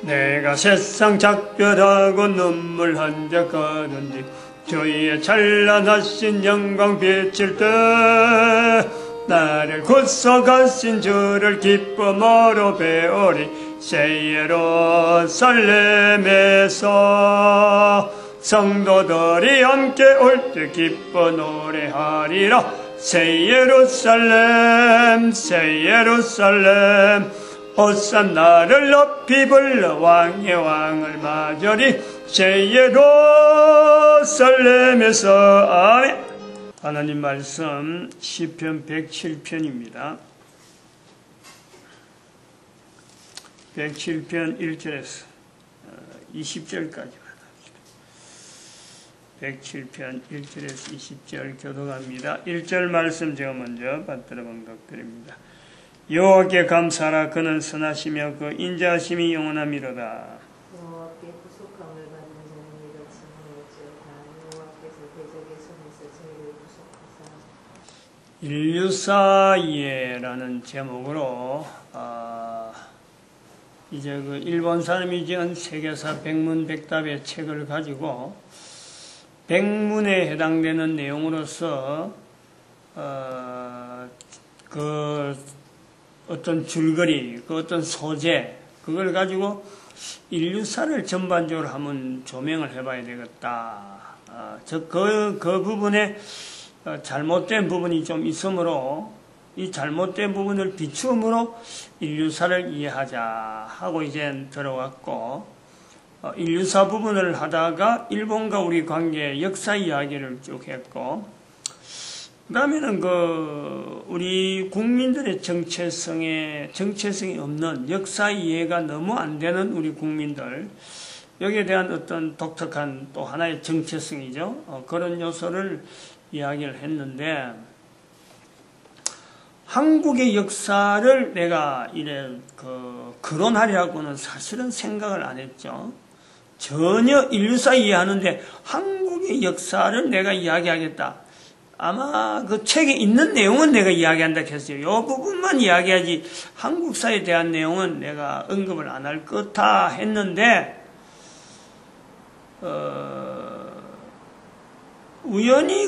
내가 세상 작별하고 눈물 한 적 가는지 주의 찬란하신 영광 비칠 때 나를 구속하신 주를 기쁨으로 배우리 새 예루살렘에서 성도들이 함께 올 때 기뻐 노래하리라 새 예루살렘 새 예루살렘 호산나를 높이 불러 왕의 왕을 맞으리 새 예루살렘에서 아멘. 하나님 말씀 시편 107편입니다. 107편 1절에서 20절까지 107편 1절에서 20절 교독합니다. 1절 말씀 제가 먼저 받들어 봉독드립니다. 여호와께 감사하라. 그는 선하시며 그 인자하심이 영원함이로다. 여호와께 구속함을 받는 자는 이같이 하였지어다. 여호와께서 대적의 손에서 저희를 구속하사 인류사예라는 제목으로 이제 그 일본 사람이 지은 세계사 백문백답의 책을 가지고 백문에 해당되는 내용으로서 그 어떤 줄거리, 그 어떤 소재, 그걸 가지고 인류사를 전반적으로 한번 조명을 해봐야 되겠다. 그 부분에 잘못된 부분이 좀 있으므로 이 잘못된 부분을 비추음으로 인류사를 이해하자 하고 이제 들어왔고, 인류사 부분을 하다가 일본과 우리 관계 역사 이야기를 쭉 했고, 그 다음에는 우리 국민들의 정체성이 없는 역사 이해가 너무 안 되는 우리 국민들, 여기에 대한 어떤 독특한 또 하나의 정체성이죠. 그런 요소를 이야기를 했는데, 한국의 역사를 내가 거론하려고는 사실은 생각을 안 했죠. 전혀 인류사 이해하는데 한국의 역사를 내가 이야기하겠다. 아마 그 책에 있는 내용은 내가 이야기한다 했어요. 이 부분만 이야기하지 한국사에 대한 내용은 내가 언급을 안 할 거다 했는데 우연히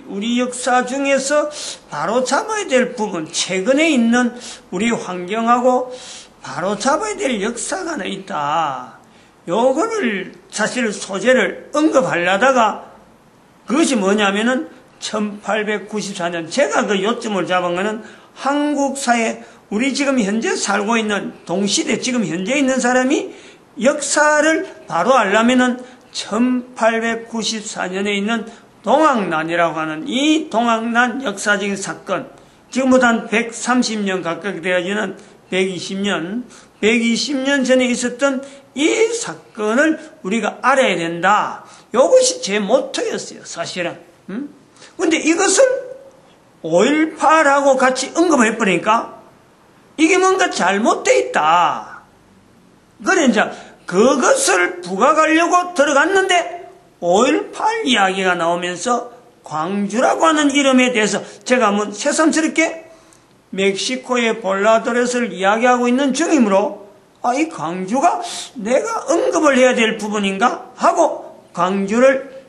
우리 역사 중에서 바로 잡아야 될 부분, 최근에 있는 우리 환경하고 바로 잡아야 될 역사가 하나 있다. 요거를 사실 소재를 언급하려다가 그것이 뭐냐면은 1894년 제가 그 요점을 잡은 거는 한국사에 우리 지금 현재 살고 있는 동시대 지금 현재 있는 사람이 역사를 바로 알려면은 1894년에 있는 동학난이라고 하는 이 동학난 역사적인 사건, 지금부터 한 130년 가까이 되어지는 120년 전에 있었던 이 사건을 우리가 알아야 된다. 이것이 제 모토였어요, 사실은. 근데 이것을 5.18하고 같이 언급해버리니까 이게 뭔가 잘못되어 있다. 그래, 이제 그것을 부각하려고 들어갔는데 5.18 이야기가 나오면서 광주라고 하는 이름에 대해서 제가 한번 새삼스럽게 멕시코의 볼라도레스를 이야기하고 있는 중이므로 이 광주가 내가 언급을 해야 될 부분인가 하고 광주를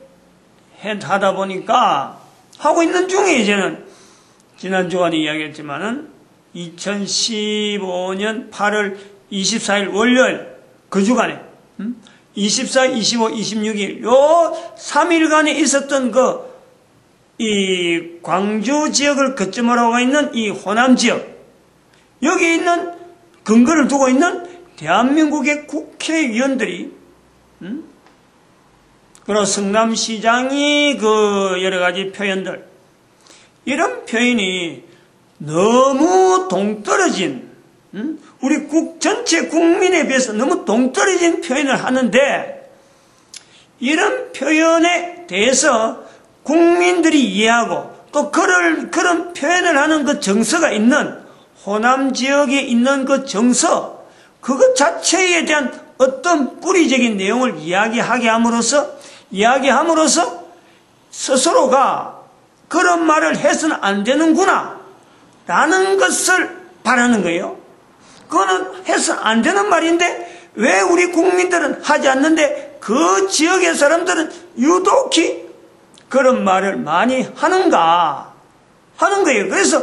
하다 보니까 하고 있는 중에 이제는 지난 주간에 이야기했지만은 2015년 8월 24일 월요일 그 주간에 24, 25, 26일 요 3일간에 있었던 이 광주 지역을 거점으로 하고 있는 이 호남 지역, 여기에 있는 근거를 두고 있는 대한민국의 국회의원들이 그리고 성남시장이 여러 가지 표현들, 이런 표현이 너무 동떨어진, 우리 전체 국민에 비해서 너무 동떨어진 표현을 하는데, 이런 표현에 대해서 국민들이 이해하고 또 그런 표현을 하는 그 정서가 있는 호남 지역에 있는 그 정서, 그것 자체에 대한 어떤 뿌리적인 내용을 이야기하게 함으로써 스스로가 그런 말을 해서는 안 되는구나 라는 것을 바라는 거예요. 그거는 해서 안 되는 말인데 왜 우리 국민들은 하지 않는데 그 지역의 사람들은 유독히 그런 말을 많이 하는가 하는 거예요. 그래서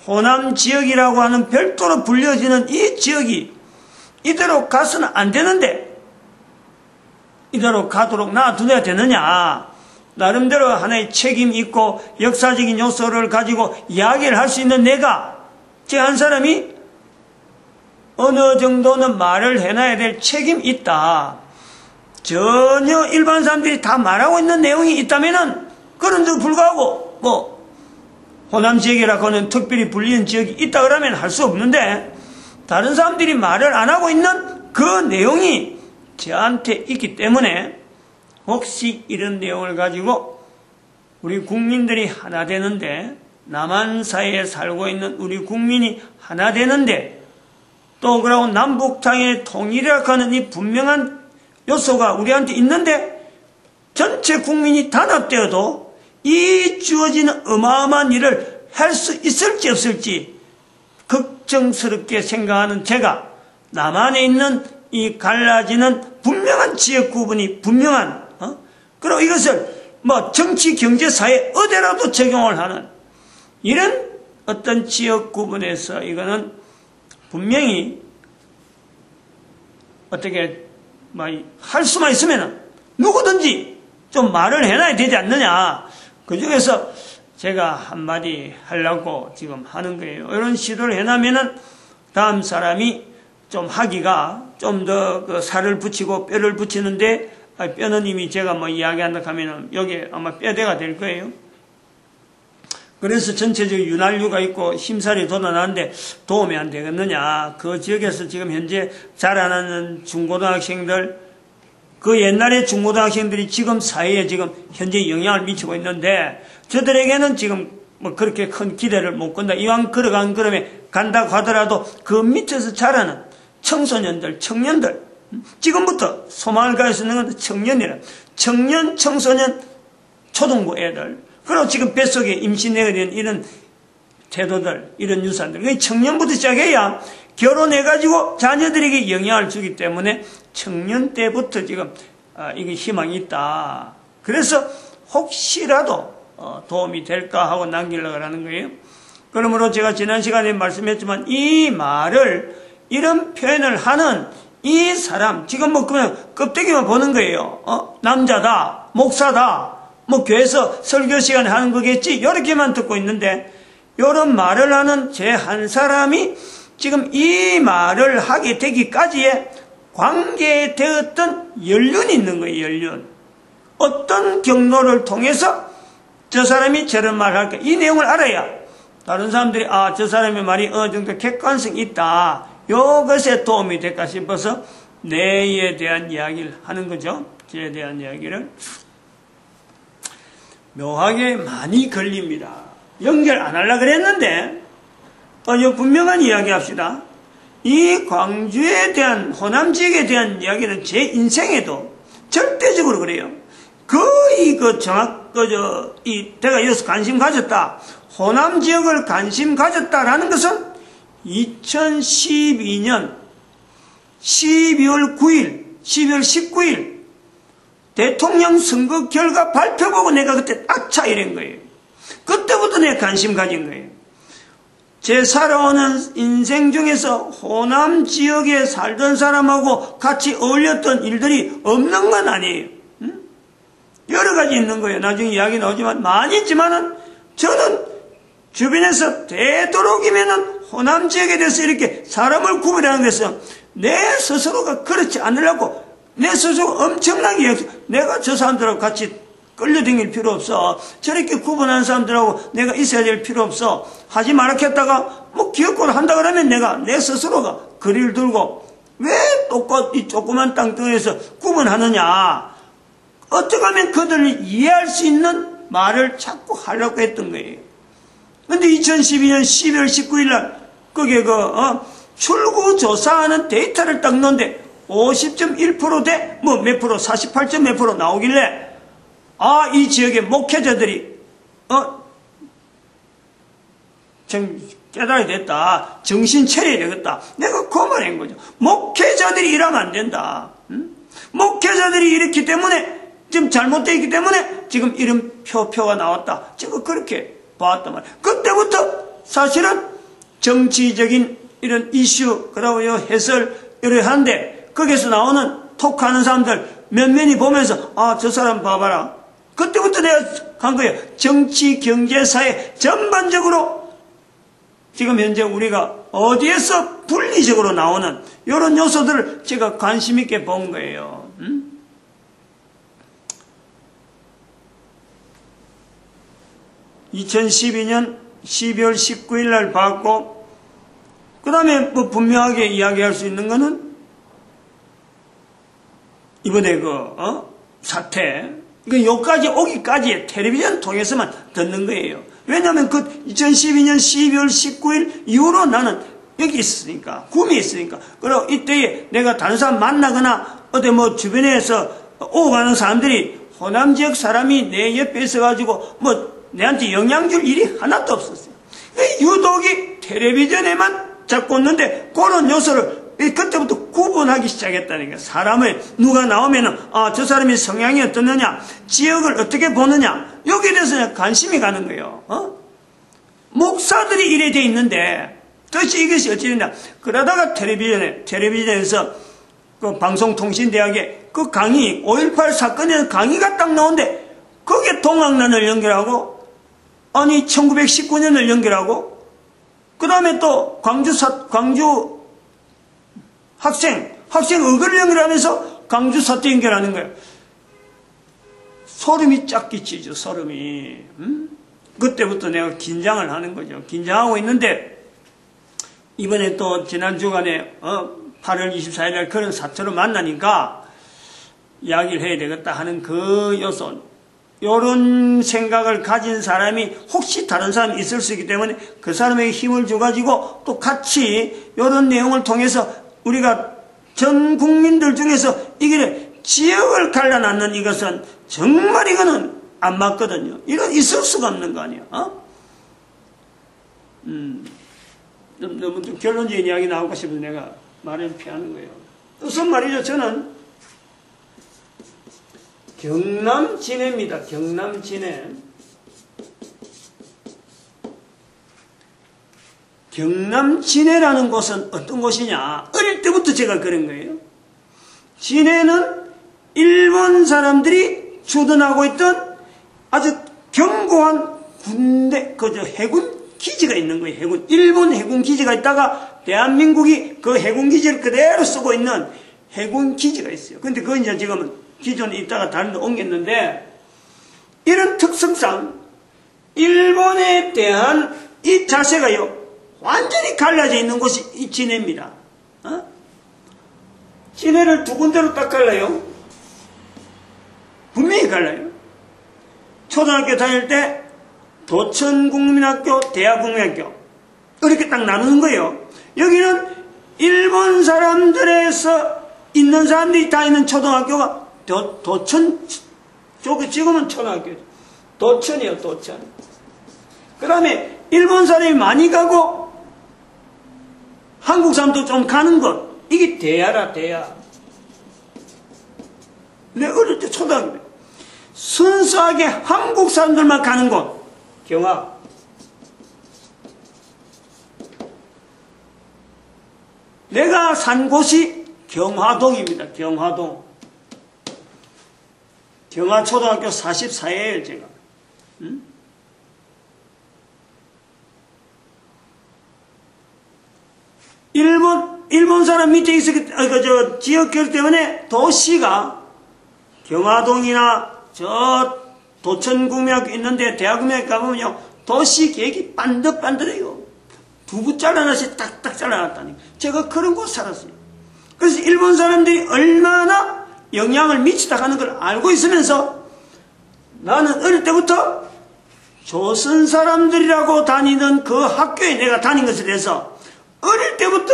호남 지역이라고 하는 별도로 불려지는 이 지역이 이대로 가서는 안 되는데 이대로 가도록 놔두어야 되느냐. 나름대로 하나의 책임 있고 역사적인 요소를 가지고 이야기를 할 수 있는 내가 제 한 사람이 어느 정도는 말을 해놔야 될 책임이 있다. 전혀 일반 사람들이 다 말하고 있는 내용이 있다면은 그런데도 불구하고 뭐 호남 지역이라고 하는 특별히 불리는 지역이 있다 그러면 할 수 없는데 다른 사람들이 말을 안 하고 있는 그 내용이 저한테 있기 때문에 혹시 이런 내용을 가지고 우리 국민들이 하나 되는데 남한 사회에 살고 있는 우리 국민이 하나 되는데 또 그러고 남북장의 통일이라고 하는 이 분명한 요소가 우리한테 있는데 전체 국민이 단합되어도 이 주어지는 어마어마한 일을 할 수 있을지 없을지 걱정스럽게 생각하는 제가 남한에 있는 이 갈라지는 분명한 지역 구분이 분명한 그리고 이것을 뭐 정치, 경제, 사회 어디라도 적용을 하는 이런 어떤 지역 구분에서 이거는 분명히 어떻게 할 수만 있으면 누구든지 좀 말을 해놔야 되지 않느냐. 그 중에서 제가 한마디 하려고 지금 하는 거예요. 이런 시도를 해놔면은 다음 사람이 좀 하기가 좀 더 그 살을 붙이고 뼈를 붙이는데 뼈는 이미 제가 뭐 이야기한다 하면은 여기에 아마 뼈대가 될 거예요. 그래서 전체적인 윤활유가 있고 힘살이 돋아나는데 도움이 안 되겠느냐. 그 지역에서 지금 현재 자라나는 중고등학생들, 그 옛날에 중고등학생들이 지금 사회에 지금 현재 영향을 미치고 있는데 저들에게는 지금 뭐 그렇게 큰 기대를 못 건다. 이왕 걸어간 그러면 간다고 하더라도 그 밑에서 자라는 청소년들, 청년들, 지금부터 소망을 가질 수 있는 건 청년이라. 청년, 청소년, 초등부 애들. 그리고 지금 뱃속에 임신해야 되는 이런 태도들, 이런 유산들. 청년부터 시작해야 결혼해가지고 자녀들에게 영향을 주기 때문에 청년 때부터 지금 이게 희망이 있다. 그래서 혹시라도 도움이 될까 하고 남기려고 하는 거예요. 그러므로 제가 지난 시간에 말씀했지만 이 말을 이런 표현을 하는 이 사람 지금 뭐 그냥 껍데기만 보는 거예요. 남자다, 목사다, 뭐 교회에서 설교 시간에 하는 거겠지 이렇게만 듣고 있는데 이런 말을 하는 제 한 사람이 지금 이 말을 하게 되기까지의 관계되었던 연륜이 있는 거예요. 연륜. 어떤 경로를 통해서 저 사람이 저런 말을 할까 이 내용을 알아야 다른 사람들이 저 사람의 말이 어느 정도 객관성이 있다. 이것에 도움이 될까 싶어서 내에 대한 이야기를 하는 거죠. 저에 대한 이야기를. 묘하게 많이 걸립니다. 연결 안 하려고 그랬는데 분명한 이야기 합시다. 이 광주에 대한 호남 지역에 대한 이야기는 제 인생에도 절대적으로 그래요. 거의 내가 여기서 관심 가졌다. 호남 지역을 관심 가졌다라는 것은 2012년 12월 9일, 12월 19일 대통령 선거 결과 발표 보고 내가 그때 아차 이런 거예요. 그때부터 내가 관심 가진 거예요. 제 살아오는 인생 중에서 호남 지역에 살던 사람하고 같이 어울렸던 일들이 없는 건 아니에요. 여러 가지 있는 거예요. 나중에 이야기 나오지만 많이 있지만은 저는 주변에서 되도록이면은 호남 지역에 대해서 이렇게 사람을 구분하는 데서 내 스스로가 그렇지 않으려고 내 스스로 엄청나게 내가 저 사람들하고 같이 끌려다닐 필요 없어. 저렇게 구분하는 사람들하고 내가 있어야 될 필요 없어. 하지 말았겠다가 뭐 기업권을 한다 그러면 내가 내 스스로가 거리를 들고 왜 이 조그만 땅덩이에서 구분하느냐. 어떻게 하면 그들을 이해할 수 있는 말을 자꾸 하려고 했던 거예요. 근데 2012년 12월 19일 날 거기에 출구 조사하는 데이터를 딱 넣는데 50.1% 대 뭐 몇 프로 48점 몇 프로 나오길래 이 지역의 목회자들이 깨달아야 됐다. 정신 차려야 되겠다. 내가 그 말인 거죠. 목회자들이 이러면 안 된다. 목회자들이 이렇기 때문에, 지금 잘못되어 있기 때문에 지금 이런 표가 나왔다. 제가 그렇게 봤단 말이에요. 그때부터 사실은 정치적인 이런 이슈, 그러고 해설, 이렇게 하는데, 거기서 나오는 톡하는 사람들 면면이 보면서, 아, 저 사람 봐봐라. 그때부터 내가 간 거예요. 정치, 경제, 사회 전반적으로 지금 현재 우리가 어디에서 분리적으로 나오는 이런 요소들을 제가 관심 있게 본 거예요. 2012년 12월 19일 날 봤고, 그 다음에 뭐 분명하게 이야기할 수 있는 거는 이번에 사태, 이거 여기까지 오기까지 텔레비전 통해서만 듣는 거예요. 왜냐하면 그 2012년 12월 19일 이후로 나는 여기 있으니까, 구미에 있으니까. 그리고 이때에 내가 다른 사람 만나거나 어디 뭐 주변에서 오고 가는 사람들이 호남 지역 사람이 내 옆에 있어가지고 뭐 내한테 영향 줄 일이 하나도 없었어요. 유독이 텔레비전에만 잡고 있는데 그런 요소를 그때부터 구분하기 시작했다는 거예요. 사람을 누가 나오면은 저 사람의 성향이 어떠느냐, 지역을 어떻게 보느냐, 여기에 대해서 관심이 가는 거예요. 목사들이 이래 돼 있는데 도대체 이것이 어찌 되냐. 그러다가 텔레비전에서 그 방송통신대학에 그 강의 5.18 사건에 강의가 딱 나오는데 거기에 동학난을 연결하고, 아니 1919년을 연결하고, 그 다음에 또 광주 학생 의거를 연결하면서 광주 사태 연결하는 거예요. 소름이 쫙 끼치죠, 소름이. 그때부터 내가 긴장을 하는 거죠. 긴장하고 있는데, 이번에 또 지난 주간에 8월 24일 날 그런 사태로 만나니까 이야기를 해야 되겠다 하는 그 요소, 요런 생각을 가진 사람이 혹시 다른 사람이 있을 수 있기 때문에 그 사람에게 힘을 줘가지고 또 같이 요런 내용을 통해서 우리가 전 국민들 중에서 이게 지역을 갈라놨는 이것은 정말 이거는 안 맞거든요. 이건 있을 수가 없는 거 아니에요. 너무 좀 결론적인 이야기 나오고 싶어서 내가 말을 피하는 거예요. 우선 말이죠. 저는 경남 진해입니다. 경남 진해. 경남 진해라는 곳은 어떤 곳이냐. 어릴 때부터 제가 그런 거예요. 진해는 일본 사람들이 주둔하고 있던 아주 견고한 군대, 해군 기지가 있는 거예요. 해군. 일본 해군 기지가 있다가 대한민국이 그 해군 기지를 그대로 쓰고 있는 해군 기지가 있어요. 근데 그건 이제 지금은 기존에 있다가 다른 데 옮겼는데, 이런 특성상 일본에 대한 이 자세가요, 완전히 갈라져 있는 곳이 이 진해입니다. 진해를 두 군데로 딱 갈라요. 분명히 갈라요. 초등학교 다닐 때 도천국민학교, 대하국민학교 이렇게 딱 나누는 거예요. 여기는 일본 사람들에서 있는 사람들이 다니는 초등학교가 도천, 지금은 초등학교죠. 도천이요, 도천. 그 다음에 일본 사람이 많이 가고 한국 사람도 좀 가는 곳, 이게 대야라, 대야. 내 어릴 때 초등학교 순수하게 한국 사람들만 가는 곳, 경화. 내가 산 곳이 경화동입니다. 경화동. 경화초등학교 44예요, 제가. 일본 사람 밑에 있었기, 지역결 때문에 도시가 경화동이나 도천국민학교 있는데 대하국민학교 가보면요, 도시 계획이 반듯반듯해요. 두부 잘라놨이 딱딱 잘라놨다니. 제가 그런 곳 살았어요. 그래서 일본 사람들이 얼마나 영향을 미치다 하는 걸 알고 있으면서 나는 어릴 때부터 조선 사람들이라고 다니는 그 학교에 내가 다닌 것에 대해서 어릴 때부터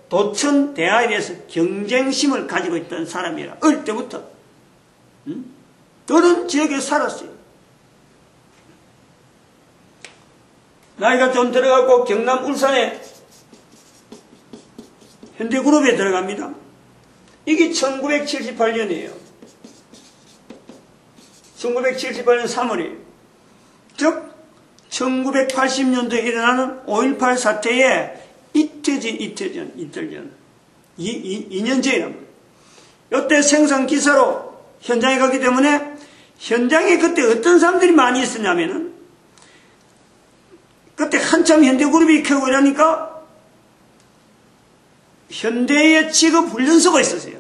도천 대하에 대해서 경쟁심을 가지고 있던 사람이라. 어릴 때부터. 그런 지역에 살았어요. 나이가 좀 들어가고 경남 울산에 현대그룹에 들어갑니다. 이게 1978년이에요. 1978년 3월이에요. 즉 1980년도에 일어나는 5.18 사태에 이틀 전 2년 전이랍니다. 이때 생산기사로 현장에 가기 때문에 현장에 그때 어떤 사람들이 많이 있었냐면은 그때 한참 현대그룹이 켜고 이러니까 현대의 직업훈련소가 있었어요.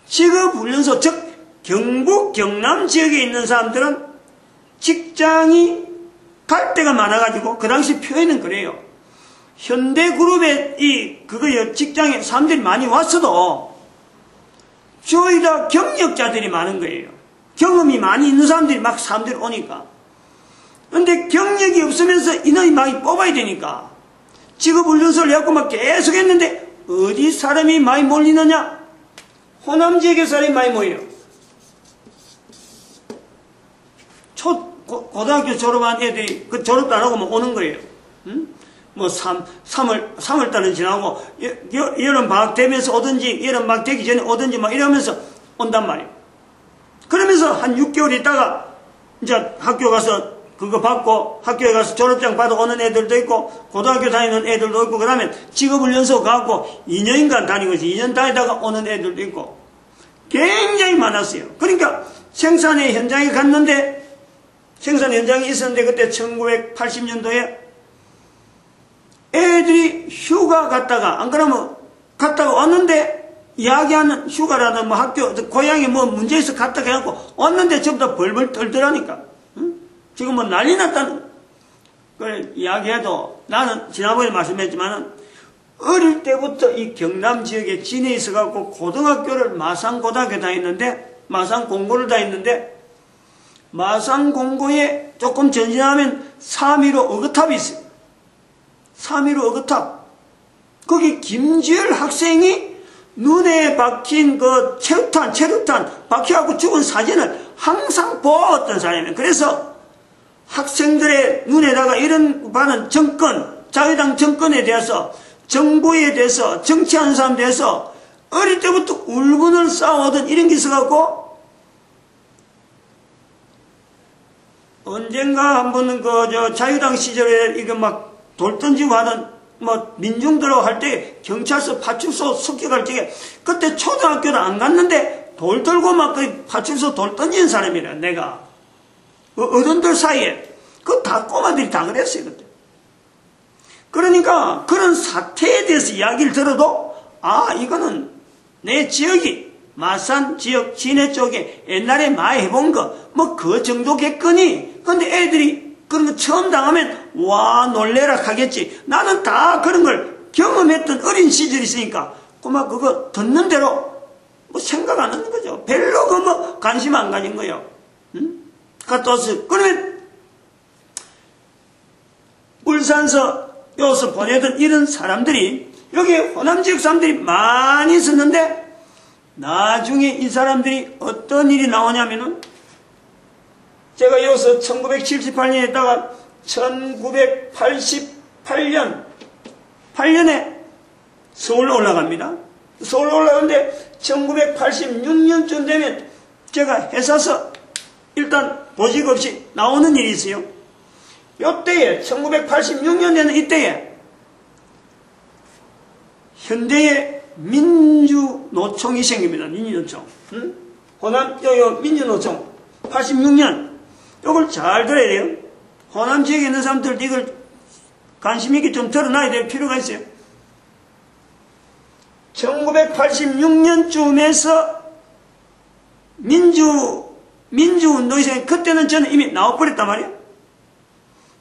직업훈련소, 즉 경북, 경남 지역에 있는 사람들은 직장이 갈 데가 많아가지고 그 당시 표현은 그래요. 현대그룹에 직장에 사람들이 많이 왔어도 저희가 경력자들이 많은 거예요. 경험이 많이 있는 사람들이 막 사람들이 오니까. 근데 경력이 없으면서 인원이 많이 뽑아야 되니까 직업훈련소를 해갖고 막 계속 했는데 어디 사람이 많이 몰리느냐? 호남 지역에 사람이 많이 모여요. 고등학교 졸업한 애들이 그 졸업도 안 하고 막 오는 거예요. 응? 뭐 3월달은 지나고 여름 방학 되면서 오든지 여름 방학 되기 전에 오든지 막 이러면서 온단 말이에요. 그러면서 한 6개월 있다가 이제 학교 가서 그거 받고 학교에 가서 졸업장 받아 오는 애들도 있고 고등학교 다니는 애들도 있고 그다음에 직업훈련소 가고 2년간 다니고 2년 다니다가 오는 애들도 있고 굉장히 많았어요. 그러니까 생산의 현장에 갔는데 생산 현장에 있었는데 그때 1980년도에 애들이 휴가 갔다가 안 그러면 갔다가 왔는데 이야기하는 휴가라든 뭐 학교 고향에 뭐 문제 있어 갔다가 해갖고 왔는데 전부 다 벌벌 떨더라니까. 응? 지금 뭐 난리 났다는 걸 이야기해도 나는 지난번에 말씀했지만은 어릴 때부터 이 경남 지역에 진해 있어갖고 고등학교를 마산고등학교 다녔는데 마산공고를 다녔는데 마산공고에 조금 전진하면 3.15 어거탑이 있어요. 3.15 어거탑. 거기 김지열 학생이 눈에 박힌 그 체류탄 박혀갖고 죽은 사진을 항상 보았던 사람이에요. 그래서 학생들의 눈에다가 이런 많은 정권, 자유당 정권에 대해서, 정부에 대해서, 정치하는 사람에 대해서 어릴 때부터 울분을 쌓아오던 이런 게 있어갖고 언젠가 한 번은 자유당 시절에 이거 막 돌 던지고 하던 뭐 민중들하고 할 때 경찰서 파출소 습격할 때 그때 초등학교도 안 갔는데 돌 들고 막 그 파출소 돌 던지는 사람이라 내가 어른들 사이에 그 다 꼬마들이 다 그랬어요 그때. 그러니까 그런 사태에 대해서 이야기를 들어도 이거는 내 지역이 마산 지역 진해 쪽에 옛날에 많이 해본 거 뭐 그 정도겠거니. 근데 애들이 그런 거 처음 당하면 와 놀래라 하겠지. 나는 다 그런 걸 경험했던 어린 시절이 있으니까 꼬마 그거 듣는 대로 뭐 생각 안 하는 거죠. 별로 그 뭐 관심 안 가진 거예요. 응? 갔다 왔어요. 그러면 울산서 여기서 보내던 이런 사람들이 여기 호남 지역 사람들이 많이 있었는데 나중에 이 사람들이 어떤 일이 나오냐면은 제가 여기서 1978년에 있다가 1988년에 서울로 올라갑니다. 서울로 올라가는데 1986년쯤 되면 제가 회사서 일단 보직 없이 나오는 일이 있어요. 이때에 1986년에는 이때에 현대의 민주노총이 생깁니다. 민주노총. 응? 호남 민주노총 86년. 이걸 잘 들어야 돼요. 호남 지역에 있는 사람들 이걸 관심 있게 좀 들어놔야 될 필요가 있어요. 1986년쯤에서 민주운동이 생겨. 그때는 저는 이미 나와버렸단 말이에요.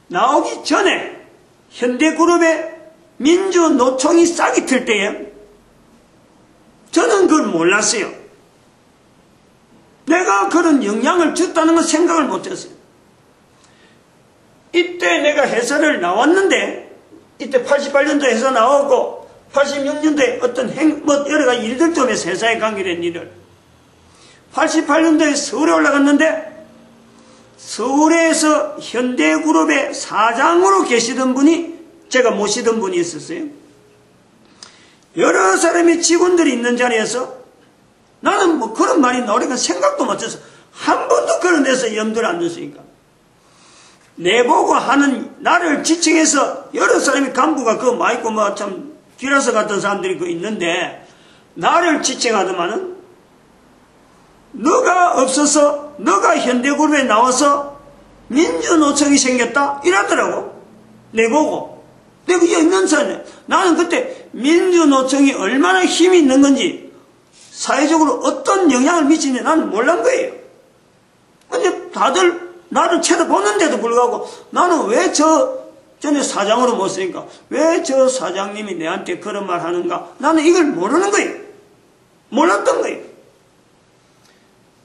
나오기 전에 현대그룹의 민주노총이 싹이 틀 때에 저는 그걸 몰랐어요. 내가 그런 영향을 줬다는 건 생각을 못했어요. 이때 내가 회사를 나왔는데 이때 88년도에 회사 나오고 86년도에 어떤 여러 가지 일들 좀 해서 회사에 관계된 일을 88년도에 서울에 올라갔는데 서울에서 현대그룹의 사장으로 계시던 분이, 제가 모시던 분이 있었어요. 여러 사람의 직원들이 있는 자리에서 나는 뭐 그런 말이 나오니까 생각도 못해서 한 번도 그런 데서 염두를 안 뒀으니까. 내보고 하는, 나를 지칭해서 여러 사람이 간부가 그거 많이 있고 뭐 참 기라서 같은 사람들이 그 있는데, 나를 지칭하더만은 너가 없어서 너가 현대그룹에 나와서 민주노총이 생겼다 이러더라고. 내보고. 내가 그게 있는 사람이야. 나는 그때 민주노총이 얼마나 힘이 있는 건지, 사회적으로 어떤 영향을 미치는지 나는 몰란 거예요. 근데 다들 나를 쳐다보는데도 불구하고 나는 왜 전에 사장으로 못 쓰니까 왜 저 사장님이 내한테 그런 말 하는가, 나는 이걸 모르는 거예요. 몰랐던 거예요.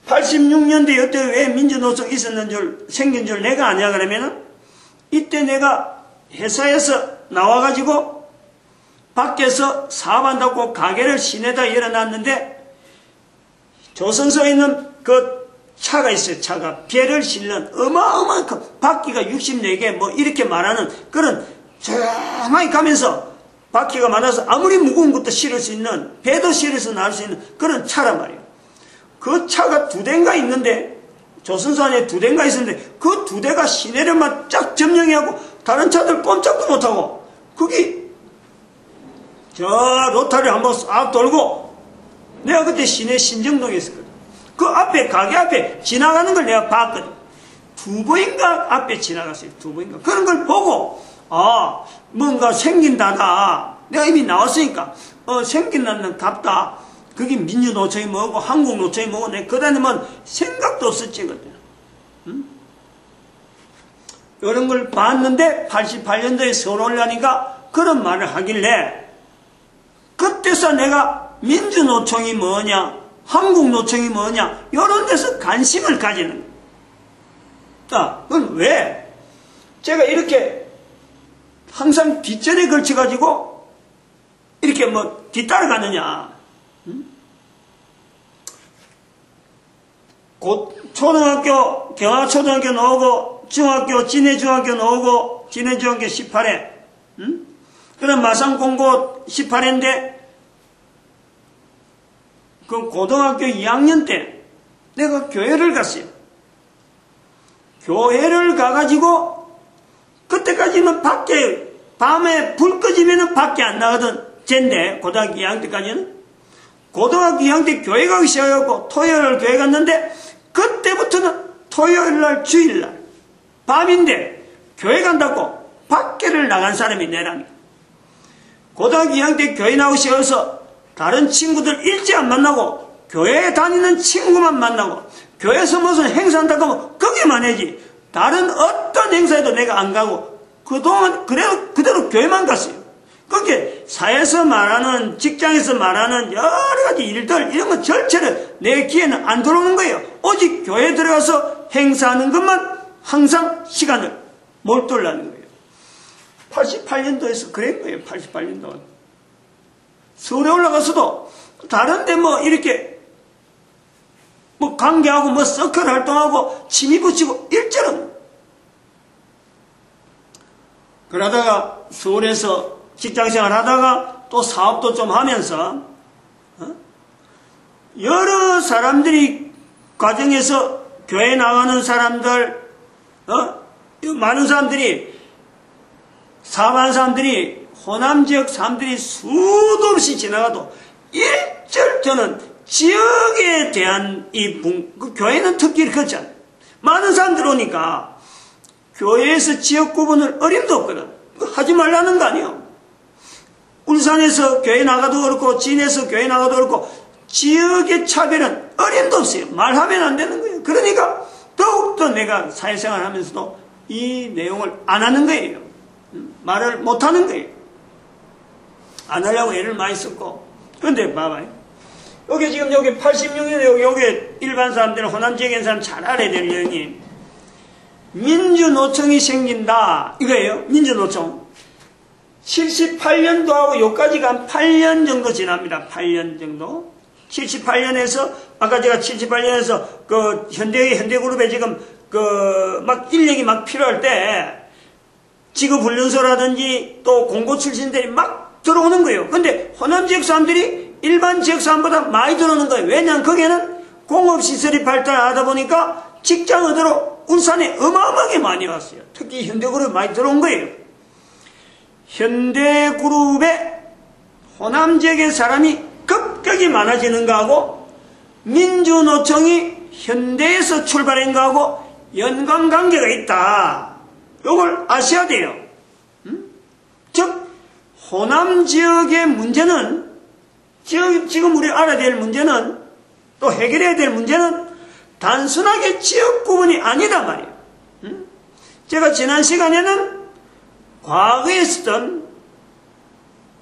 86년도에 이때 왜 민주노총 있었는 줄, 생긴 줄 내가 아냐 그러면은, 이때 내가 회사에서 나와가지고 밖에서 사업한다고 가게를 시내다 열어놨는데, 조선소에 있는 그 차가 있어요. 차가 배를 실는 어마어마한 바퀴가 64개 뭐 이렇게 말하는 그런 조용하게 가면서 바퀴가 많아서 아무리 무거운 것도 실을 수 있는, 배도 실어서 나올 수 있는 그런 차란 말이에요. 그 차가 2대인가 있는데, 조선소 안에 2대인가 있었는데 그 2대가 시내를만 쫙 점령해 하고 다른 차들 꼼짝도 못하고, 거기 저 로타리 한번 싹 돌고, 내가 그때 시내 신정동에 있었거든. 그 앞에, 가게 앞에 지나가는 걸 내가 봤거든. 2번인가 앞에 지나갔어요. 2번인가. 그런 걸 보고, 아, 뭔가 생긴다다. 내가 이미 나왔으니까, 생긴다는 갑다. 그게 민주노총이 뭐고, 한국노총이 뭐고, 내가 그 다음에는 생각도 없었지, 그때. 응? 이런 걸 봤는데, 88년도에 서울 올라니까 그런 말을 하길래, 그때서 내가 민주노총이 뭐냐, 한국노총이 뭐냐, 이런 데서 관심을 가지는 거예요. 자, 그건 왜? 제가 이렇게 항상 뒷전에 걸쳐가지고 이렇게 뭐 뒤따라가느냐. 곧 초등학교, 경화초등학교 나오고, 중학교, 진해중학교 나오고, 진해중학교 18회, 그럼 마산공고 18회인데, 그 고등학교 2학년 때 내가 교회를 갔어요. 교회를 가가지고 그때까지는 밖에, 밤에 불 꺼지면 밖에 안 나가던 쟤인데, 고등학교 2학년 때까지는. 고등학교 2학년 때 교회 가기 시작하고 토요일 교회 갔는데, 그때부터는 토요일날 주일날 밤인데 교회 간다고 밖에를 나간 사람이 내랍니다. 고등학교 2학년 때 교회 나오기 시작해서 다른 친구들 일찍 안 만나고 교회에 다니는 친구만 만나고, 교회에서 무슨 행사한다고 하면 거기만 해지 다른 어떤 행사에도 내가 안 가고 그동안 그대로 교회만 갔어요. 그렇게 사회에서 말하는, 직장에서 말하는 여러 가지 일들, 이런 거 절차를 내 귀에는 안 들어오는 거예요. 오직 교회에 들어가서 행사하는 것만 항상 시간을 몰두하는 거예요. 88년도에서 그런 거예요. 88년도. 서울에 올라가서도 다른데 뭐 이렇게 뭐 관계하고 뭐 서클 활동하고 취미 붙이고 일절은. 그러다가 서울에서 직장생활 하다가 또 사업도 좀 하면서 여러 사람들이 과정에서 교회 나가는 사람들, 많은 사람들이, 사업하는 사람들이, 호남 지역 사람들이 수도 없이 지나가도 일절 저는 지역에 대한 그 교회는 특히 그렇잖아요. 많은 사람들 오니까 교회에서 지역 구분을 어림도 없거든. 하지 말라는 거 아니에요. 울산에서 교회 나가도 그렇고, 진에서 교회 나가도 그렇고, 지역의 차별은 어림도 없어요. 말하면 안 되는 거예요. 그러니까 더욱더 내가 사회생활 하면서도 이 내용을 안 하는 거예요. 말을 못 하는 거예요. 안 하려고 애를 많이 썼고. 그런데 봐봐요. 여기 지금 여기 86년에 여기 일반 사람들은, 호남 지역에 있는 사람 잘 알아야 될 내용이, 민주노총이 생긴다 이거예요. 민주노총. 78년도하고 여기까지가 한 8년 정도 지납니다. 8년 정도. 78년에서, 아까 제가 78년에서 그 현대그룹에 지금 막 인력이 막 필요할 때 직업훈련소라든지 또 공고 출신들이 막 들어오는 거예요. 근데 호남 지역 사람들이 일반 지역 사람보다 많이 들어오는 거예요. 왜냐하면 거기에는 공업시설이 발달하다 보니까 직장 얻으러 울산에 어마어마하게 많이 왔어요. 특히 현대그룹이 많이 들어온 거예요. 현대그룹에 호남 지역의 사람이 급격히 많아지는 거하고 민주노총이 현대에서 출발한 거하고 연관관계가 있다. 이걸 아셔야 돼요. 즉 호남 지역의 문제는 지금 우리 알아야 될 문제는 또 해결해야 될 문제는 단순하게 지역 구분이 아니다 말이에요. 제가 지난 시간에는 과거에 있었던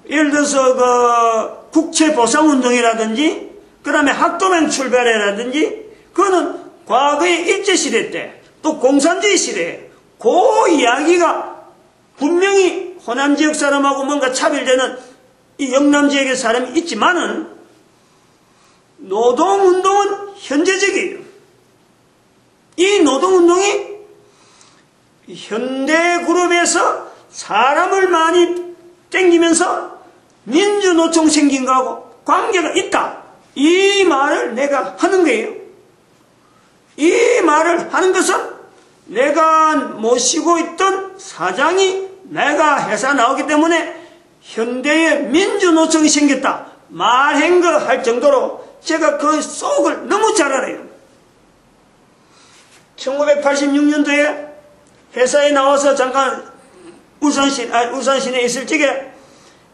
예를 들어서 국채보상운동이라든지 그 다음에 학도맹 출발이라든지 그거는 과거의 일제시대 때 또 공산주의 시대에 그 이야기가 분명히 호남 지역 사람하고 뭔가 차별되는 이 영남 지역의 사람이 있지만은 노동운동은 현재적이에요. 이 노동운동이 현대그룹에서 사람을 많이 땡기면서 민주노총 생긴 거하고 관계가 있다. 이 말을 내가 하는 거예요. 이 말을 하는 것은 내가 모시고 있던 사장이 내가 회사 나오기 때문에 현대에 민주노총이 생겼다. 말한 거 할 정도로 제가 그 속을 너무 잘 알아요. 1986년도에 회사에 나와서 잠깐 울산시내에 있을 적에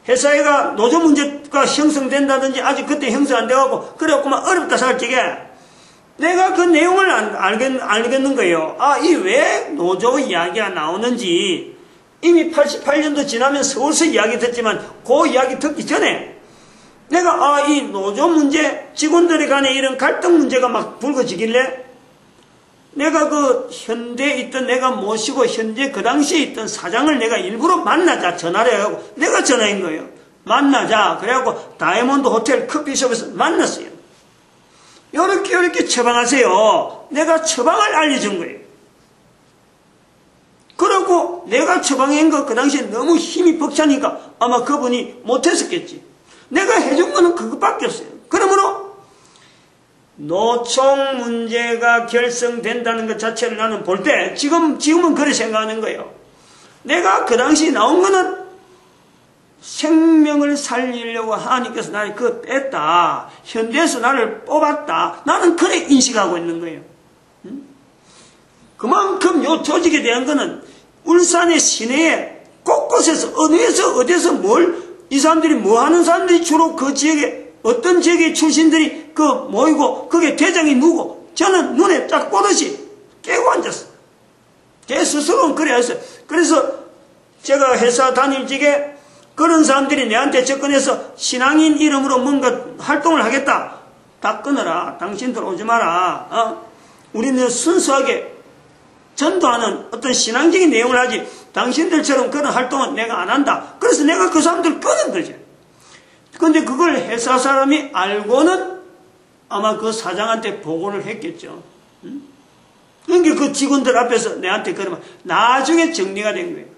회사가 노조 문제가 형성된다든지 아직 그때 형성 안 돼가고 그래갖고 막 어렵다 살 적에 내가 그 내용을 알겠는 거예요. 이 왜 노조 이야기가 나오는지 이미 88년도 지나면 서울서 이야기 듣지만 그 이야기 듣기 전에 내가 이 노조 문제 직원들이 간에 이런 갈등 문제가 막 불거지길래 내가 그 현대에 있던 내가 모시고 현재 그 당시에 있던 사장을 내가 일부러 만나자 전화를 해가지고 내가 전화한 거예요. 만나자. 그래갖고 다이아몬드 호텔 커피숍에서 만났어요. 요렇게 처방하세요. 내가 처방을 알려준 거예요. 그러고 내가 처방한 거 그 당시에 너무 힘이 벅차니까 아마 그분이 못했었겠지. 내가 해준 거는 그것밖에 없어요. 그러므로 노총 문제가 결성된다는 것 자체를 나는 볼 때 지금은 그렇게 생각하는 거예요. 내가 그 당시 나온 거는 생명을 살리려고 하나님께서 나를 그거 뺐다. 현대에서 나를 뽑았다. 나는 그래 인식하고 있는 거예요. 그만큼 요 조직에 대한 거는 울산의 시내에 곳곳에서 어디에서 이 사람들이 뭐 하는 사람들이 주로 그 지역에 어떤 지역의 출신들이 모이고 그게 대장이 누구 저는 눈에 딱 보듯이 깨고 앉았어. 제 스스로는 그래 했어요. 그래서 제가 회사 다닐 적에 그런 사람들이 내한테 접근해서 신앙인 이름으로 뭔가 활동을 하겠다. 다 끊어라. 당신들 오지 마라. 우리는 순수하게 전도하는 어떤 신앙적인 내용을 하지 당신들처럼 그런 활동은 내가 안 한다. 그래서 내가 그 사람들을 끊은 거죠. 근데 그걸 회사 사람이 알고는 아마 그 사장한테 보고를 했겠죠. 그러니까 그 직원들 앞에서 내한테 그러면 나중에 정리가 된 거예요.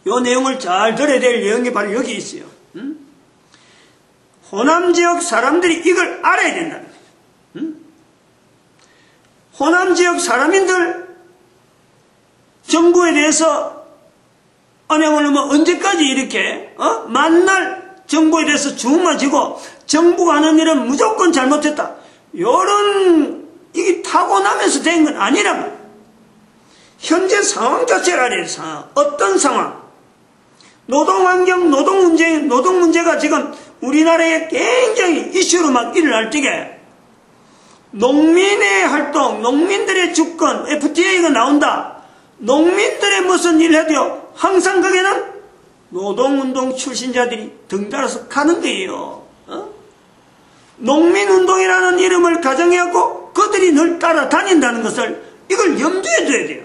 이 내용을 잘 들어야 될 내용이 바로 여기 있어요. 호남 지역 사람들이 이걸 알아야 된다는 거예요. 호남 지역 사람인들 정부에 대해서 오늘 언제까지 이렇게 만날 정부에 대해서 주문만 지고 정부가 하는 일은 무조건 잘못했다. 이게 타고나면서 된 건 아니란 말이에요. 현재 상황 자체를 알아야 돼요. 상황. 어떤 상황? 노동환경, 노동 문제가 지금 우리나라에 굉장히 이슈로 막 일어날 적에 농민의 활동, 농민들의 주권, FTA가 나온다. 농민들의 무슨 일을 해도 항상 거기는 노동운동 출신자들이 등달아서 가는 거예요. 농민운동이라는 이름을 가정해갖고 그들이 늘 따라다닌다는 것을 이걸 염두에 둬야 돼요.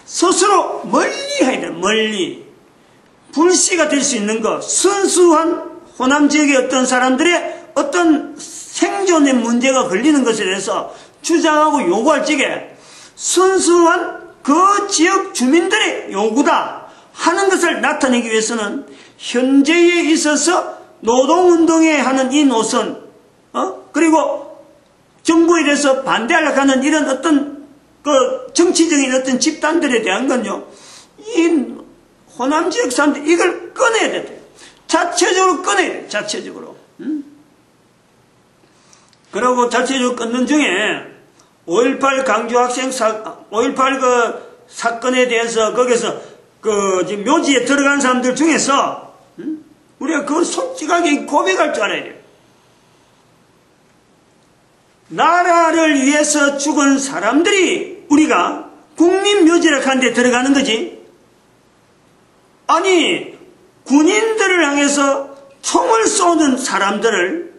스스로 멀리 해야 돼요. 멀리. 불씨가 될 수 있는 것, 순수한 호남 지역의 어떤 사람들의 어떤 생존의 문제가 걸리는 것에 대해서 주장하고 요구할 적에 순수한 그 지역 주민들의 요구다 하는 것을 나타내기 위해서는 현재에 있어서 노동운동에 하는 이 노선, 그리고 정부에 대해서 반대하려고 하는 이런 어떤 그 정치적인 어떤 집단들에 대한 건요, 이 호남 지역 사람들 이걸 꺼내야 돼요. 자체적으로 꺼내야 돼요. 자체적으로. 그러고 자체적으로 끊는 중에 5.18 강주 학생 5.18 그 사건에 대해서 거기서 그 지금 묘지에 들어간 사람들 중에서 우리가 그걸 솔직하게 고백할 줄 알아야 돼요. 나라를 위해서 죽은 사람들이 우리가 국립묘지라고 하는 데 들어가는 거지. 아니 군인들을 향해서 총을 쏘는 사람들을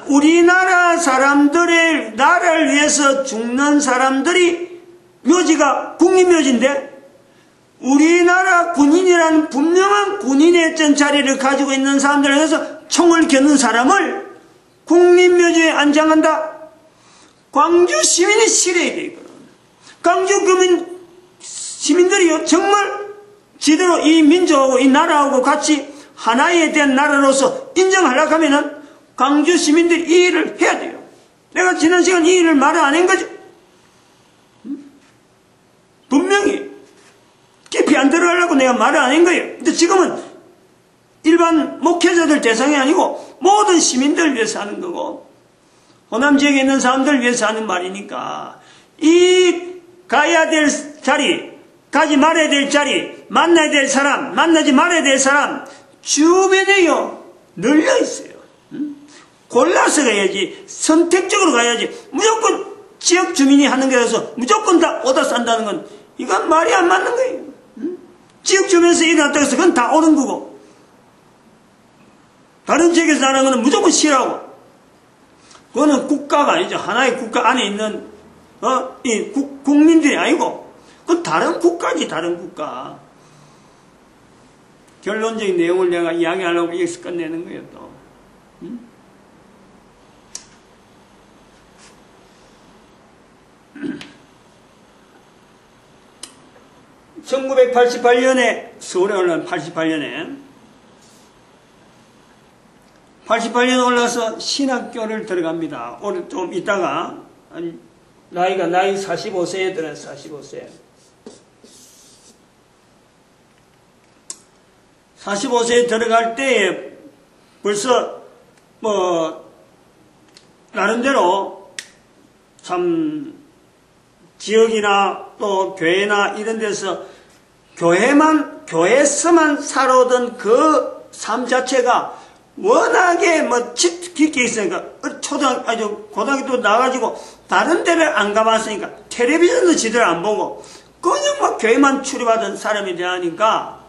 우리나라 사람들의 나라를 위해서 죽는 사람들이 묘지가 국립묘지인데 우리나라 군인이라는 분명한 군인의 어떤 자리를 가지고 있는 사람들을 위해서 총을 겨눈 사람을 국립묘지에 안장한다? 광주 시민이 싫어야 돼, 이거는. 광주 시민들이요, 정말 제대로 이 민족하고 이 나라하고 같이 하나에 대한 나라로서 인정하려고 하면은 광주 시민들이 이 일을 해야 돼요. 내가 지난 시간 이 일을 말을 안 한 거죠. 분명히 깊이 안 들어가려고 내가 말을 안 한 거예요. 근데 지금은 일반 목회자들 대상이 아니고 모든 시민들을 위해서 하는 거고 호남 지역에 있는 사람들을 위해서 하는 말이니까 이 가야 될 자리, 가지 말아야 될 자리, 만나야 될 사람, 만나지 말아야 될 사람 주변에요 널려 있어요. 골라서 가야지, 선택적으로 가야지. 무조건 지역 주민이 하는 거라서 무조건 다 오다 산다는 건 이건 말이 안 맞는 거예요. 지역 주민에서 일어났다고 해서 그건 다 옳은 거고 다른 지역에서 하는 거는 무조건 싫어하고 그거는 국가가 아니죠. 하나의 국가 안에 있는 이 국민들이 아니고 그건 다른 국가지. 다른 국가. 결론적인 내용을 내가 이야기하려고 여기서 끝내는 거예요. 또 1988년에 서울에 올라온 88년에 88년 올라서 신학교를 들어갑니다. 오늘 좀 있다가 나이 45세에 들어서 45세. 45세에 들어갈 때 벌써 나름대로 참 지역이나 또 교회나 이런 데서 교회에서만 살아오던 그 삶 자체가 워낙에 깊게 있으니까 고등학교 나가지고 다른 데를 안 가봤으니까 텔레비전도 제대로 안 보고 그냥 교회만 출입하던 사람이 되니까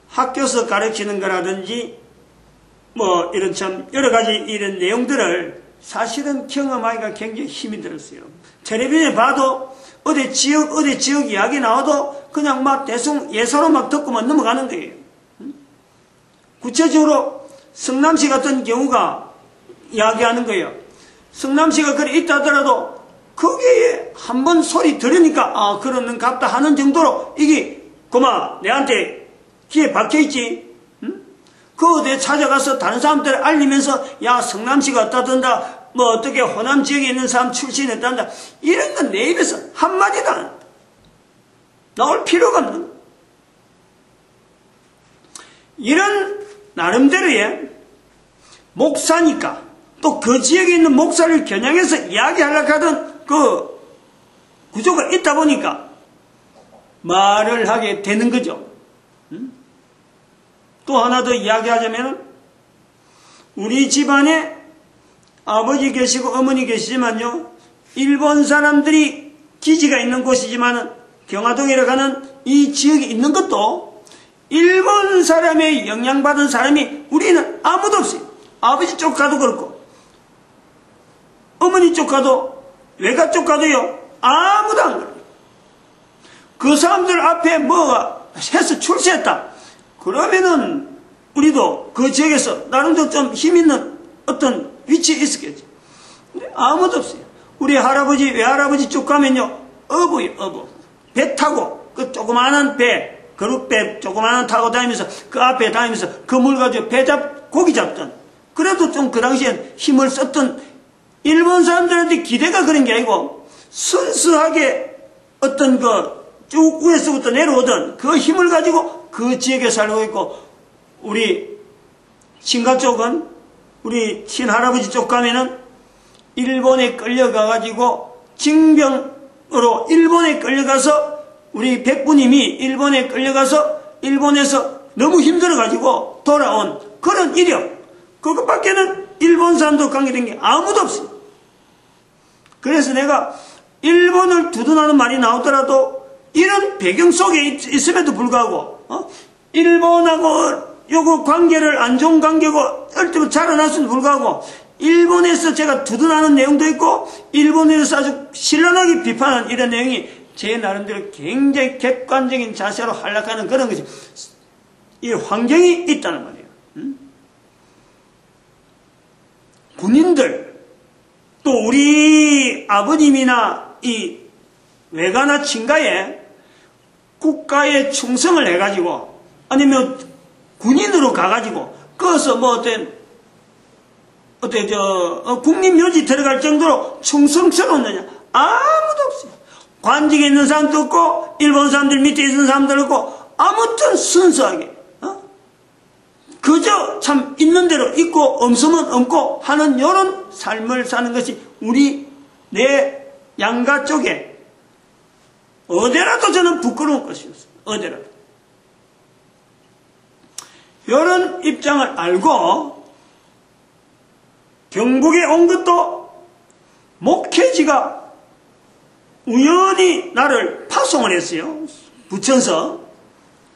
학교에서 가르치는 거라든지 이런 참 여러 가지 이런 내용들을 사실은 경험하기가 굉장히 힘이 들었어요. 텔레비전에 봐도 어디 지역 이야기 나와도 그냥 대충 예서로 듣고만 넘어가는 거예요. 구체적으로 성남시 같은 경우가 이야기하는 거예요. 성남시가 그래 있다 하더라도 거기에 한번 소리 들으니까 그러는 갑다 하는 정도로 이게 내한테 귀에 박혀있지. 그 어디에 찾아가서 다른 사람들 알리면서 야 성남시가 어떠든다 어떻게 호남 지역에 있는 사람 출신했단다 이런 건 내 입에서 한마디도 안 나올 필요가 없는 거야. 이런 나름대로의 목사니까 또 그 지역에 있는 목사를 겨냥해서 이야기하려고 하던 그 구조가 있다 보니까 말을 하게 되는 거죠. 또 하나 더 이야기하자면 우리 집안에 아버지 계시고 어머니 계시지만요 일본 사람들이 기지가 있는 곳이지만 경화동이라고 하는 이 지역에 있는 것도 일본 사람의 영향받은 사람이 우리는 아무도 없어요. 아버지 쪽 가도 그렇고 어머니 쪽 가도 외가 쪽 가도요 아무도 안 그래요. 그 사람들 앞에 해서 출세했다 그러면은 우리도 그 지역에서 나름대로 좀 힘있는 어떤 위치에 있었겠지. 근데 아무도 없어요. 우리 할아버지, 외할아버지 쭉 가면요, 어부요, 어부. 배 타고, 그 조그마한 배, 그릇배 조그마한 타고 다니면서, 그 앞에 다니면서, 그 물 가지고 고기 잡던, 그래도 좀 그 당시엔 힘을 썼던 일본 사람들한테 기대가 그런 게 아니고, 순수하게 어떤 쭉 위에서부터 내려오던 그 힘을 가지고 그 지역에 살고 있고, 우리 친가 쪽은, 우리 친할아버지 쪽 가면은 일본에 끌려가가지고 징병으로 일본에 끌려가서 우리 백부님이 일본에 끌려가서 일본에서 너무 힘들어가지고 돌아온 그런 이력, 그것밖에는 일본 사람도 관계된 게 아무도 없어요. 그래서 내가 일본을 두둔하는 말이 나오더라도 이런 배경 속에 있음에도 불구하고 일본하고 요거 관계를 안 좋은 관계고 얼핏 자라났음에도 불구하고 일본에서 제가 두둔하는 내용도 있고 일본에서 아주 신랄하게 비판하는 이런 내용이 제 나름대로 굉장히 객관적인 자세로 활약하는 그런 것이 이 환경이 있다는 말이에요. 군인들 또 우리 아버님이나 이 외가나 친가에 국가에 충성을 해가지고 아니면 군인으로 가가지고 거기서 뭐 국립묘지 들어갈 정도로 충성스러웠느냐? 아무도 없어요. 관직에 있는 사람도 없고 일본 사람들 밑에 있는 사람도 없고 아무튼 순수하게 그저 참 있는 대로 있고 없으면 없고 하는 이런 삶을 사는 것이 내 양가 쪽에 어디라도 저는 부끄러운 것이었어요. 어디라도. 이런 입장을 알고 경북에 온 것도 목회지가 우연히 나를 파송을 했어요. 부천서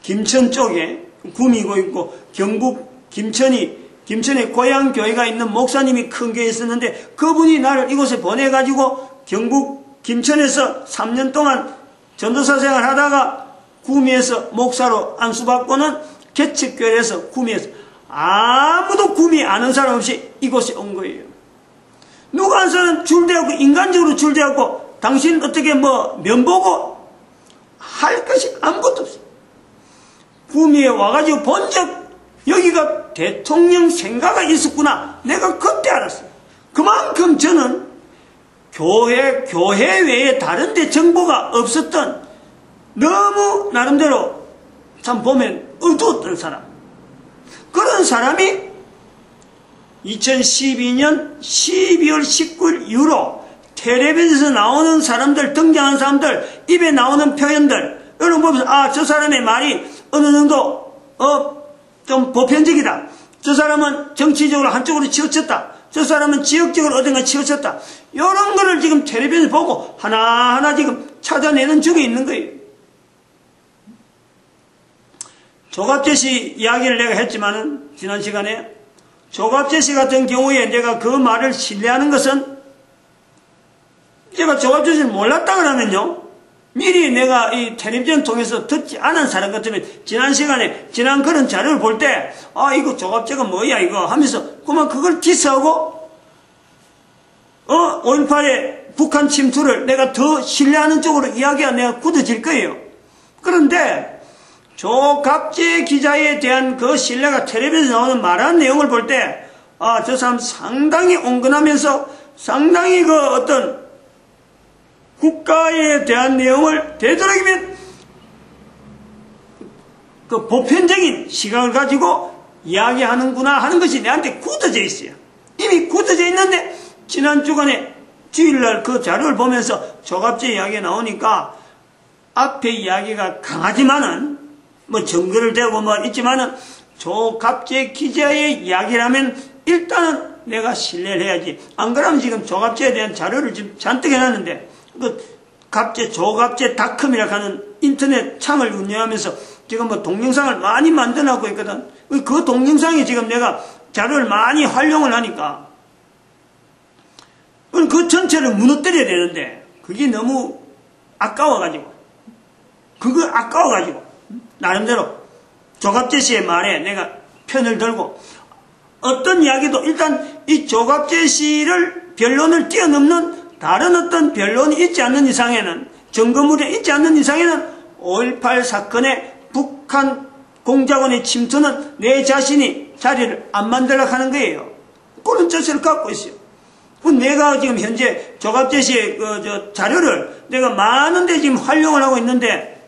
김천 쪽에 구미고 있고 경북 김천에 고향 교회가 있는 목사님이 큰 교회에 있었는데 그분이 나를 이곳에 보내가지고 경북 김천에서 3년 동안 전도사 생활 하다가 구미에서 목사로 안수받고는 개척교회에서 구미에서 아무도 구미 아는 사람 없이 이곳에 온 거예요. 누가 한 사람 줄대하고 인간적으로 줄대하고 당신 어떻게 면보고 할 것이 아무것도 없어요. 구미에 와가지고 본 적 여기가 대통령 생가가 있었구나. 내가 그때 알았어요. 그만큼 저는 교회 외에 다른 데 정보가 없었던 너무 나름대로 참 보면 어두웠던 사람. 그런 사람이 2012년 12월 19일 이후로 텔레비전에서 나오는 사람들, 등장하는 사람들, 입에 나오는 표현들, 여러분 보면서 저 사람의 말이 어느 정도 좀 보편적이다. 저 사람은 정치적으로 한쪽으로 치우쳤다. 저 사람은 지역적으로 어딘가 치우쳤다. 이런 거를 지금 텔레비전을 보고 하나하나 지금 찾아내는 중에 있는 거예요. 조갑재 씨 이야기를 내가 했지만은 지난 시간에 조갑재 씨 같은 경우에 내가 그 말을 신뢰하는 것은 제가 조갑재 씨를 몰랐다 그러면요. 미리 내가 이 텔레비전 통해서 듣지 않은 사람 같으면 지난 시간에 지난 그런 자료를 볼 때 이거 조갑재가 뭐야 이거 하면서 그만 그걸 디스하고 5.18의 북한 침투를 내가 더 신뢰하는 쪽으로 이야기가 내가 굳어질 거예요. 그런데 조갑재 기자에 대한 그 신뢰가 텔레비전에 나오는 말하는 내용을 볼 때 저 사람 상당히 온건하면서 상당히 그 어떤 국가에 대한 내용을 되도록이면 그 보편적인 시각을 가지고 이야기하는구나 하는 것이 내한테 굳어져 있어요. 이미 굳어져 있는데 지난 주간에 주일날 그 자료를 보면서 조갑재 이야기가 나오니까 앞에 이야기가 강하지만은 증거를 대고 있지만은 조갑재 기자의 이야기라면 일단은 내가 신뢰를 해야지. 안 그러면 지금 조갑재에 대한 자료를 지금 잔뜩 해놨는데 조갑재닷컴이라고 하는 인터넷 창을 운영하면서 지금 동영상을 많이 만들어놓고 있거든. 그 동영상에 지금 내가 자료를 많이 활용을 하니까 그 전체를 무너뜨려야 되는데 그게 너무 아까워가지고 나름대로 조갑재 씨의 말에 내가 편을 들고 어떤 이야기도 일단 이 조갑재 씨를 변론을 뛰어넘는 다른 어떤 변론이 있지 않는 이상에는, 증거물이 있지 않는 이상에는 5.18 사건의 북한 공작원의 침투는 내 자신이 자리를 안 만들려고 하는 거예요. 그런 뜻을 갖고 있어요. 내가 지금 현재 조갑재 씨의 자료를 내가 많은데 지금 활용을 하고 있는데,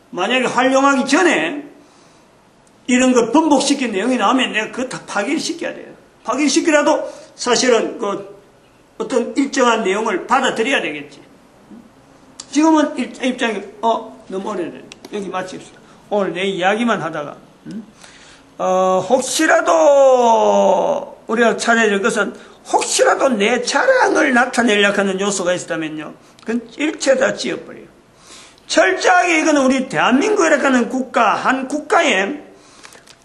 만약에 활용하기 전에 이런 거 번복시킨 내용이 나오면 내가 그거 다 파기를 시켜야 돼요. 파기를 시키라도 사실은 어떤 일정한 내용을 받아들여야 되겠지. 지금은 입장이 너무 오래됐네. 여기 마칩시다. 오늘 내 이야기만 하다가 혹시라도 우리가 찾아야 될 것은, 혹시라도 내 자랑을 나타내려고 하는 요소가 있다면요, 그건 일체 다 지어버려요. 철저하게 이거는 우리 대한민국이라고 하는 국가, 한 국가의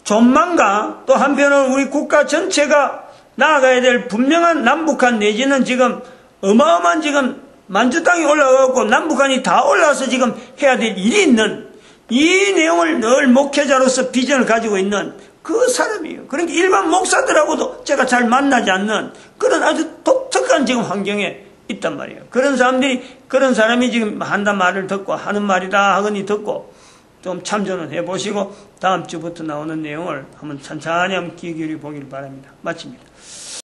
존망과 또 한편으로는 우리 국가 전체가 나아가야 될 분명한 남북한, 내지는 지금 어마어마한 지금 만주땅이 올라가고 남북한이 다 올라와서 지금 해야 될 일이 있는, 이 내용을 늘 목회자로서 비전을 가지고 있는 그 사람이에요. 그러니까 일반 목사들하고도 제가 잘 만나지 않는 그런 아주 독특한 지금 환경에 있단 말이에요. 그런 사람이 지금 한단 말을 듣고, 하는 말이다 하거니 듣고 좀 참조는 해보시고 다음 주부터 나오는 내용을 한번 천천히 한번 귀 기울여 보길 바랍니다. 마칩니다.